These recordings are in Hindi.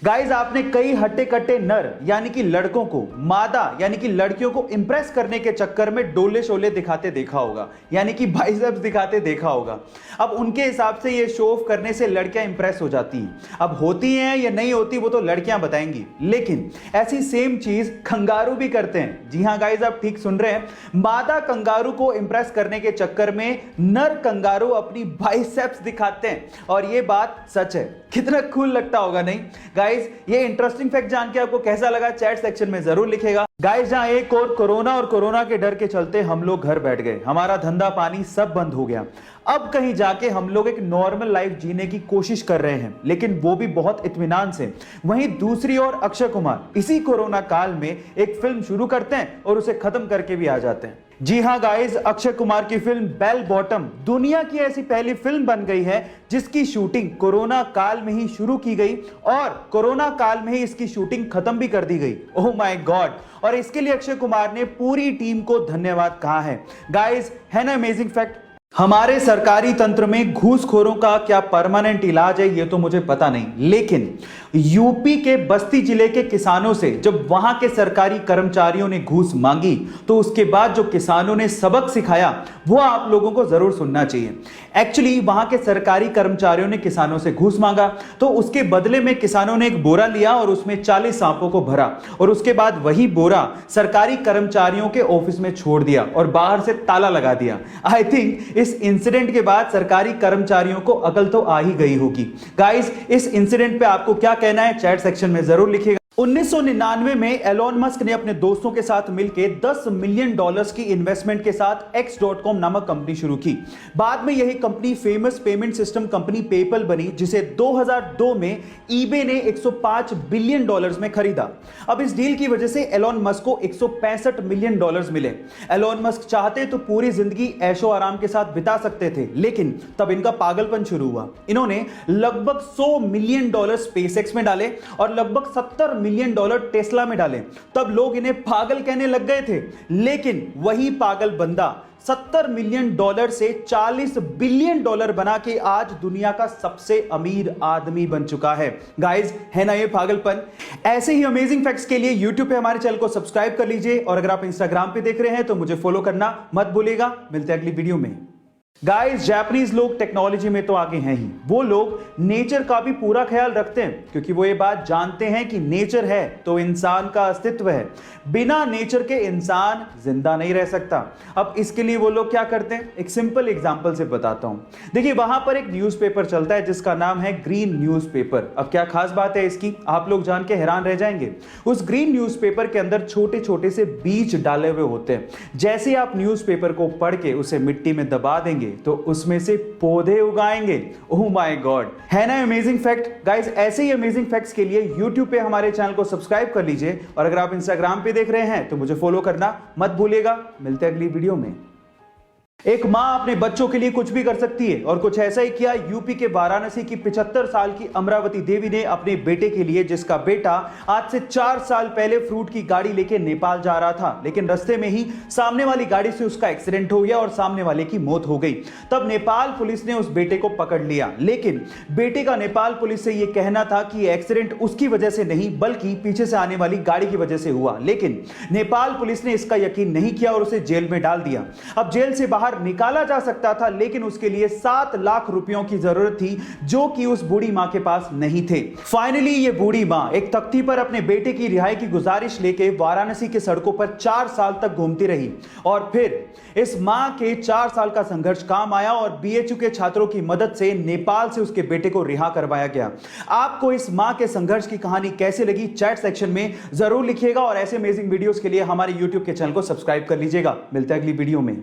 गाइज आपने कई हट्टे कट्टे नर यानी कि लड़कों को मादा यानी कि लड़कियों को इंप्रेस करने के चक्कर में डोले शोले दिखाते देखा होगा, यानी कि बाइसेप्स दिखाते देखा होगा। अब उनके हिसाब से ये शो ऑफ करने से लड़कियां इंप्रेस हो जाती हैं। अब होती हैं या नहीं होती वो तो लड़कियां बताएंगी, लेकिन ऐसी सेम चीज कंगारू भी करते हैं। जी हां गाइज, आप ठीक सुन रहे हैं। मादा कंगारू को इंप्रेस करने के चक्कर में नर कंगारू अपनी बाइसेप्स दिखाते हैं, और ये बात सच है। कितना कूल लगता होगा नहीं गाइस? ये इंटरेस्टिंग फैक्ट जान के आपको कैसा लगा चैट सेक्शन में जरूर लिखेगा। गाइस जहां एक और कोरोना के डर के चलते हम लोग घर बैठ गए, हमारा धंधा पानी सब बंद हो गया। अब कहीं जाके हम लोग एक नॉर्मल लाइफ जीने की कोशिश कर रहे हैं, लेकिन वो भी बहुत इत्मीनान से। वहीं दूसरी ओर अक्षय कुमार इसी कोरोना काल में एक फिल्म शुरू करते हैं और उसे खत्म करके भी आ जाते हैं। जी हां गाइस, अक्षय कुमार की फिल्म बेल बॉटम दुनिया की ऐसी पहली फिल्म बन गई है जिसकी शूटिंग कोरोना काल में ही शुरू की गई और कोरोना काल में ही इसकी शूटिंग खत्म भी कर दी गई। Oh my God! और इसके लिए अक्षय कुमार ने पूरी टीम को धन्यवाद कहा है। गाइस, है ना अमेजिंग फैक्ट? हमारे सरकारी तंत्र में घूसखोरों का क्या परमानेंट इलाज है ये तो मुझे पता नहीं, लेकिन यूपी के बस्ती जिले के किसानों से जब वहां के सरकारी कर्मचारियों ने घूस मांगी तो उसके बाद जो किसानों ने सबक सिखाया वो आप लोगों को जरूर सुनना चाहिए। एक्चुअली वहां के सरकारी कर्मचारियों ने किसानों से घूस मांगा तो उसके बदले में किसानों ने एक बोरा लिया और उसमें 40 सांपों को भरा, और उसके बाद वही बोरा सरकारी कर्मचारियों के ऑफिस में छोड़ दिया और बाहर से ताला लगा दिया। आई थिंक इस इंसिडेंट के बाद सरकारी कर्मचारियों को अकल तो आ ही गई होगी। गाइस, इस इंसिडेंट पे आपको क्या कहना है चैट सेक्शन में जरूर लिखिएगा। 1999 में एलोन मस्क ने अपने दोस्तों के साथ मिलकर $10 मिलियन की इन्वेस्टमेंट के साथ X.com नामक कंपनी शुरू की। बाद में यही company famous payment system company PayPal बनी, जिसे 2002 में ईबे ने $105 बिलियन में खरीदा। अब इस डील की वजह से एलोन मस्क को $165 मिलियन मिले। एलोन मस्क चाहते तो पूरी जिंदगी ऐशो आराम के साथ बिता सकते थे, लेकिन तब इनका पागलपन शुरू हुआ। इन्होंने लगभग $100 मिलियन स्पेसएक्स में डाले और लगभग $70 मिलियन टेस्ला में डाले। तब लोग इन्हें पागल कहने लग गए थे, लेकिन वही पागल बंदा $70 मिलियन से $40 बिलियन बना के आज दुनिया का सबसे अमीर आदमी बन चुका है। गाइस, है ना ये पागलपन? ऐसे ही अमेजिंग फैक्ट्स के लिए YouTube पे हमारे चैनल को सब्सक्राइब कर लीजिए, और अगर आप Instagram पे देख रहे हैं तो मुझे फॉलो करना मत भूलिएगा। मिलते हैं अगली वीडियो में। गाइस, जापानीज लोग टेक्नोलॉजी में तो आगे हैं ही, वो लोग नेचर का भी पूरा ख्याल रखते हैं, क्योंकि वो ये बात जानते हैं कि नेचर है तो इंसान का अस्तित्व है। बिना नेचर के इंसान जिंदा नहीं रह सकता। अब इसके लिए वो लोग क्या करते हैं, एक सिंपल एग्जांपल से बताता हूं। देखिए, वहां पर एक न्यूज़पेपर चलता है जिसका नाम है ग्रीन न्यूज़पेपर। अब क्या खास बात है इसकी, आप लोग जान के हैरान रह जाएंगे। उस ग्रीन न्यूज़पेपर के अंदर छोटे छोटे से बीज डाले हुए होते हैं। जैसे आप न्यूज़पेपर को पढ़ के उसे मिट्टी में दबा देंगे तो उसमें से पौधे उगाएंगे। Oh my God! है ना अमेजिंग फैक्ट? गाइस, ऐसे ही अमेजिंग फैक्ट्स के लिए YouTube पे हमारे चैनल को सब्सक्राइब कर लीजिए, और अगर आप Instagram पे देख रहे हैं तो मुझे फॉलो करना मत भूलिएगा। मिलते हैं अगली वीडियो में। एक मां अपने बच्चों के लिए कुछ भी कर सकती है, और कुछ ऐसा ही किया यूपी के वाराणसी की 75 साल की अमरावती देवी ने अपने बेटे के लिए, जिसका बेटा आज से 4 साल पहले फ्रूट की गाड़ी लेके नेपाल जा रहा था, लेकिन रास्ते में ही सामने वाली गाड़ी से उसका एक्सीडेंट हो गया और सामने वाले की मौत हो गई। तब नेपाल पुलिस ने उस बेटे को पकड़ लिया, लेकिन बेटे का नेपाल पुलिस से यह कहना था कि एक्सीडेंट उसकी वजह से नहीं बल्कि पीछे से आने वाली गाड़ी की वजह से हुआ, लेकिन नेपाल पुलिस ने इसका यकीन नहीं किया और उसे जेल में डाल दिया। अब जेल से बाहर निकाला जा सकता था, लेकिन उसके लिए 7 लाख रुपयों की जरूरत थी, जो कि उस बूढ़ी मां के पास नहीं थे। फाइनली ये बूढ़ी मां एक तख्ती पर अपने बेटे की रिहाई की गुजारिश लेके वाराणसी के सड़कों पर 4 साल तक घूमती रही, और फिर इस मां के 4 साल का संघर्ष काम आया और बीएचयू के छात्रों की मदद से नेपाल से उसके बेटे को रिहा करवाया गया। आपको इस मां के संघर्ष की कहानी कैसे लगी चैट सेक्शन में जरूर लिखिएगा, और ऐसे अमेजिंग वीडियोस के लिए हमारे YouTube के चैनल को सब्सक्राइब कर लीजिएगा। मिलते हैं अगली वीडियो में।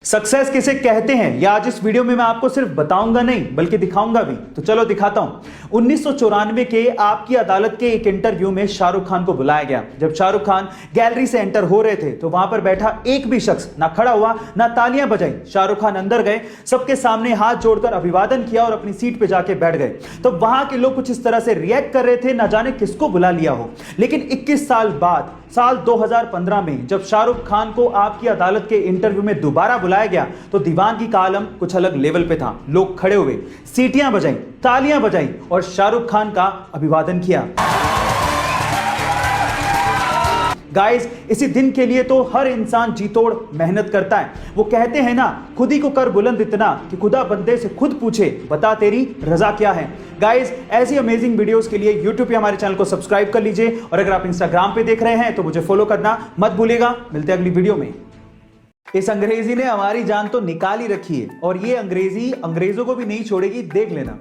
सक्सेस किसे कहते हैं या आज इस वीडियो में मैं आपको सिर्फ बताऊंगा नहीं बल्कि दिखाऊंगा भी, तो चलो दिखाता हूं। 1994 के आपकी अदालत के एक इंटरव्यू में शाहरुख खान को बुलाया गया। जब शाहरुख खान गैलरी से एंटर हो रहे थे तो वहां पर बैठा एक भी शख्स ना खड़ा हुआ ना तालियां बजाई। शाहरुख खान अंदर गए, सबके सामने हाथ जोड़कर अभिवादन किया और अपनी सीट पे जाके बैठ गए। तो वहां के लोग कुछ इस तरह से रिएक्ट कर रहे थे, ना जाने किसको बुला लिया हो। लेकिन 21 साल बाद साल 2015 में जब शाहरुख खान को आपकी अदालत के इंटरव्यू में दोबारा बुलाया गया तो दीवानगी का आलम कुछ अलग लेवल पे था। लोग खड़े हुए, सीटियां बजाई, तालियां बजाई और शाहरुख खान का अभिवादन किया। गाइस, इसी दिन के लिए तो हर इंसान जी तोड़ मेहनत करता है। वो कहते हैं ना, खुद ही को कर बुलंद इतना कि खुदा बंदे से खुद पूछे, बता तेरी रजा क्या है। गाइस, ऐसी अमेजिंग वीडियोस के लिए YouTube पे हमारे चैनल को सब्सक्राइब कर लीजिए और अगर आप Instagram पे देख रहे हैं तो मुझे फॉलो करना मत भूलिएगा। मिलते हैं अगली वीडियो में। इस अंग्रेजी ने हमारी जान तो निकाल ही रखी है और ये अंग्रेजी अंग्रेजों को भी नहीं छोड़ेगी, देख लेना।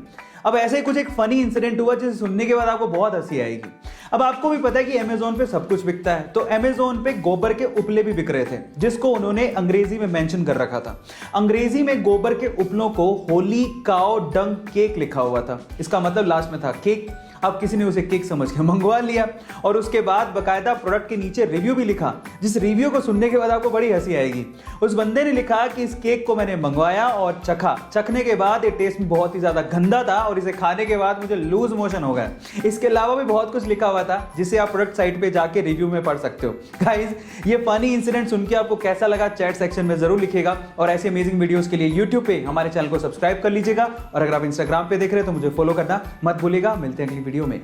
अब ऐसे ही कुछ एक फनी इंसिडेंट हुआ जिसे सुनने के बाद आपको बहुत हंसी आएगी। अब आपको भी पता है कि अमेज़न पे सब कुछ बिकता है, तो अमेज़न पे गोबर के उपले भी बिक रहे थे जिसको उन्होंने अंग्रेजी में मेंशन कर रखा था। अंग्रेजी में गोबर के उपलों को होली काओ डंग केक लिखा हुआ था। इसका मतलब लास्ट में था केक। अब किसी ने उसे केक समझ के मंगवा लिया और उसके बाद बकायदा प्रोडक्ट के नीचे रिव्यू भी लिखा, जिस रिव्यू को सुनने के बाद आपको बड़ी हंसी आएगी। उस बंदे ने लिखा कि इस केक को मैंने मंगवाया और चखने के बाद ये टेस्ट में बहुत ही ज्यादा गंदा था और इसे खाने के बाद मुझे लूज मोशन हो गया। इसके अलावा भी बहुत कुछ लिखा हुआ था जिसे आप प्रोडक्ट साइट पे जाके रिव्यू में पढ़ सकते हो। गाइस, ये फनी इंसिडेंट सुन के आपको कैसा लगा चैट सेक्शन में जरूर लिखिएगा और ऐसे अमेजिंग वीडियोस के लिए यूट्यूब पे हमारे चैनल को सब्सक्राइब कर लीजिएगा और अगर आप इंस्टाग्राम पे देख रहे हैं तो मुझे फॉलो करना मत भूलिएगा। मिलते हैं अगली वीडियो में।